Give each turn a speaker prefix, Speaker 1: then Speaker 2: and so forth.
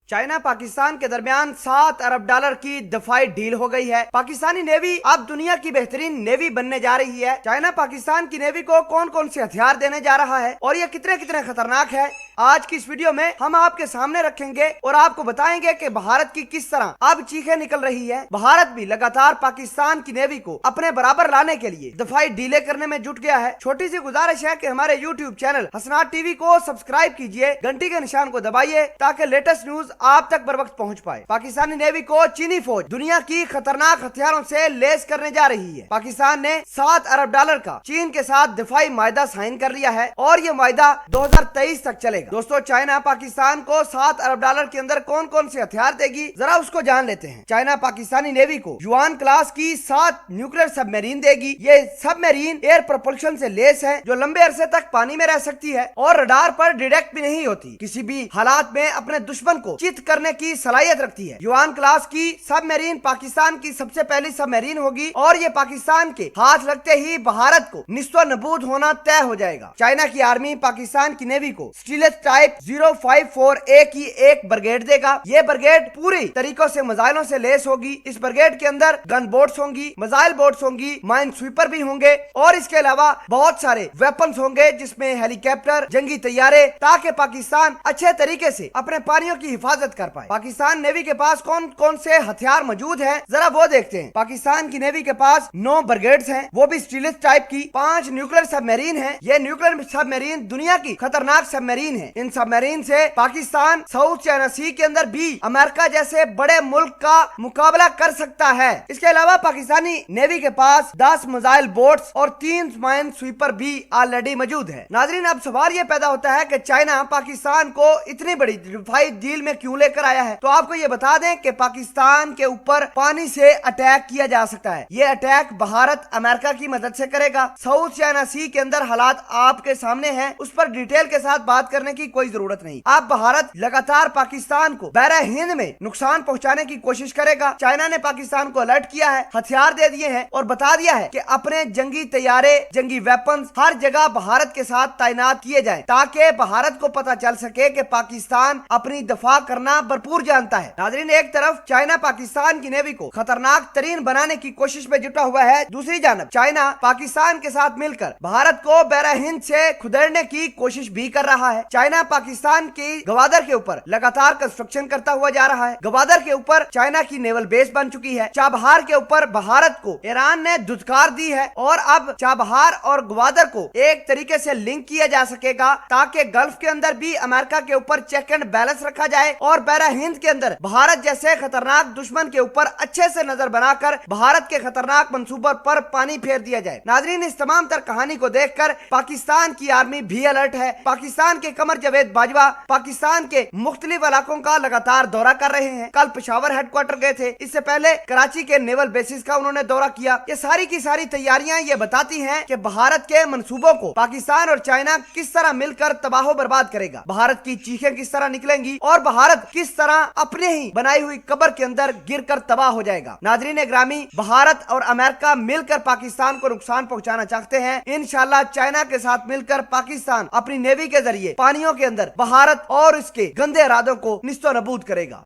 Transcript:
Speaker 1: China Pakistan के दरमियान $7 अरब की दफाई डील हो गई है। पाकिस्तानी नेवी अब दुनिया की बेहतरीन नेवी बनने जा रही है। चाइना पाकिस्तान की नेवी को कौन कौन से हथियार देने जा रहा है और ये कितने कितने खतरनाक है, आज की इस वीडियो में हम आपके सामने रखेंगे और आपको बताएंगे कि भारत की किस तरह अब चीखें निकल रही है। भारत भी लगातार पाकिस्तान की नेवी को अपने बराबर लाने के लिए दफाई डीले करने में जुट गया है। छोटी सी गुजारिश है कि हमारे YouTube चैनल हसनात टीवी को सब्सक्राइब कीजिए, घंटी के निशान को दबाइए ताकि लेटेस्ट न्यूज आप तक बर वक्त पहुंच पाए। पाकिस्तानी नेवी को चीनी फौज दुनिया की खतरनाक हथियारों से लेस करने जा रही है। पाकिस्तान ने $7 अरब का चीन के साथ दिफाई मायदा साइन कर लिया है और ये मायदा 2023 तक चलेगा। दोस्तों, चाइना पाकिस्तान को $7 अरब के अंदर कौन कौन से हथियार देगी, जरा उसको जान लेते हैं। चाइना पाकिस्तानी नेवी को युआन क्लास की 7 न्यूक्लियर सबमरीन देगी। ये सबमरीन एयर प्रोपल्शन से लेस है, जो लंबे अरसे तक पानी में रह सकती है और रडार पर डिटेक्ट भी नहीं होती। किसी भी हालात में अपने दुश्मन को चित करने की सलाहियत रखती है। युआन क्लास की सबमरीन पाकिस्तान की सबसे पहली सबमरीन होगी और ये पाकिस्तान के हाथ लगते ही भारत को निस्तो नबूद होना तय हो जाएगा। चाइना की आर्मी पाकिस्तान की नेवी को स्टीलेथ टाइप 054A की एक ब्रिगेड देगा। ये ब्रिगेड पूरी तरीकों से मिसाइलों से लेस होगी। इस ब्रिगेड के अंदर गन बोट्स होंगी, मिसाइल बोट्स होंगी, माइन स्वीपर भी होंगे और इसके अलावा बहुत सारे वेपन्स होंगे, जिसमें हेलीकॉप्टर, जंगी तैयारे, ताकि पाकिस्तान अच्छे तरीके से अपने पानियों की हिफाजत कर पाए। पाकिस्तान नेवी के पास कौन कौन से हथियार मौजूद हैं, जरा वो देखते हैं। पाकिस्तान की नेवी के पास 9 ब्रिगेड्स हैं, वो भी स्टीलेथ टाइप की। 5 न्यूक्लियर सबमरीन हैं। ये न्यूक्लियर सबमरीन दुनिया की खतरनाक सबमरीन है। इन सबमरीन से पाकिस्तान साउथ चाइना सी के अंदर भी अमेरिका जैसे बड़े मुल्क का मुकाबला कर सकता है। इसके अलावा पाकिस्तानी नेवी के पास 10 मिसाइल बोट्स और 3 माइन स्वीपर भी ऑलरेडी मौजूद है। नाजरीन, अब सवाल ये पैदा होता है कि चाइना पाकिस्तान को इतनी बड़ी दिफाई डील में क्यों लेकर आया है। तो आपको ये बता दें कि पाकिस्तान के ऊपर पानी से अटैक किया जा सकता है। ये अटैक भारत अमेरिका की मदद से करेगा। साउथ चाइना सी के अंदर हालात आपके सामने हैं, उस पर डिटेल के साथ बात करने की कोई जरूरत नहीं। अब भारत लगातार पाकिस्तान को बहरा हिंद में नुकसान पहुंचाने की कोशिश करेगा। चाइना ने पाकिस्तान को अलर्ट किया है, हथियार दे दिए हैं और बता दिया है कि अपने जंगी तैयारे, जंगी वेपन्स हर जगह भारत के साथ तैनात किए जाएं, ताकि भारत को पता चल सके कि पाकिस्तान अपनी दफा करना भरपूर जानता है। नाजरीन, एक तरफ चाइना पाकिस्तान की नेवी को खतरनाक तरीन बनाने की कोशिश में जुटा हुआ है, दूसरी जानब चाइना पाकिस्तान के साथ मिलकर भारत को बहरा हिंद से खुदेड़ने की कोशिश भी कर रहा है। चाइना पाकिस्तान की गवादर के ऊपर लगातार कंस्ट्रक्शन करता हुआ जा रहा है। गवादर के ऊपर चाइना की नेवल बेस बन चुकी है। चाबहार के ऊपर भारत को ईरान ने धुतकार दी है और अब चाबहार और गवादर को एक तरीके से लिंक किया जा सकेगा, ताकि गल्फ के अंदर भी अमेरिका के ऊपर चेक एंड बैलेंस रखा जाए और बहरा हिंद के अंदर भारत जैसे खतरनाक दुश्मन के ऊपर अच्छे से नजर बनाकर भारत के खतरनाक मंसूबों पर पानी फेर दिया जाए। नाजरीन, इस तमाम तर कहानी को देखकर पाकिस्तान की आर्मी भी अलर्ट है। पाकिस्तान के कमर जावेद बाजवा पाकिस्तान के मुख्तलिफ इलाकों का लगातार दौरा कर रहे हैं। कल पेशावर हेडक्वार्टर गए थे, इससे पहले कराची के नेवल बेसिस का उन्होंने दौरा किया। ये सारी की सारी तैयारियां ये बताती हैं कि भारत के मंसूबों को पाकिस्तान और चाइना किस तरह मिलकर तबाह बर्बाद करेगा, भारत की चीखें किस तरह निकलेंगी और भारत किस तरह अपने ही बनाई हुई कब्र के अंदर गिरकर तबाह हो जाएगा। नाजरीन ग्रामी, भारत और अमेरिका मिलकर पाकिस्तान को नुकसान पहुंचाना चाहते हैं। इंशाल्लाह चाइना के साथ मिलकर पाकिस्तान अपनी नेवी के जरिए पानियों के अंदर भारत और इसके गंदे इरादों को निस्तो नबूद करेगा।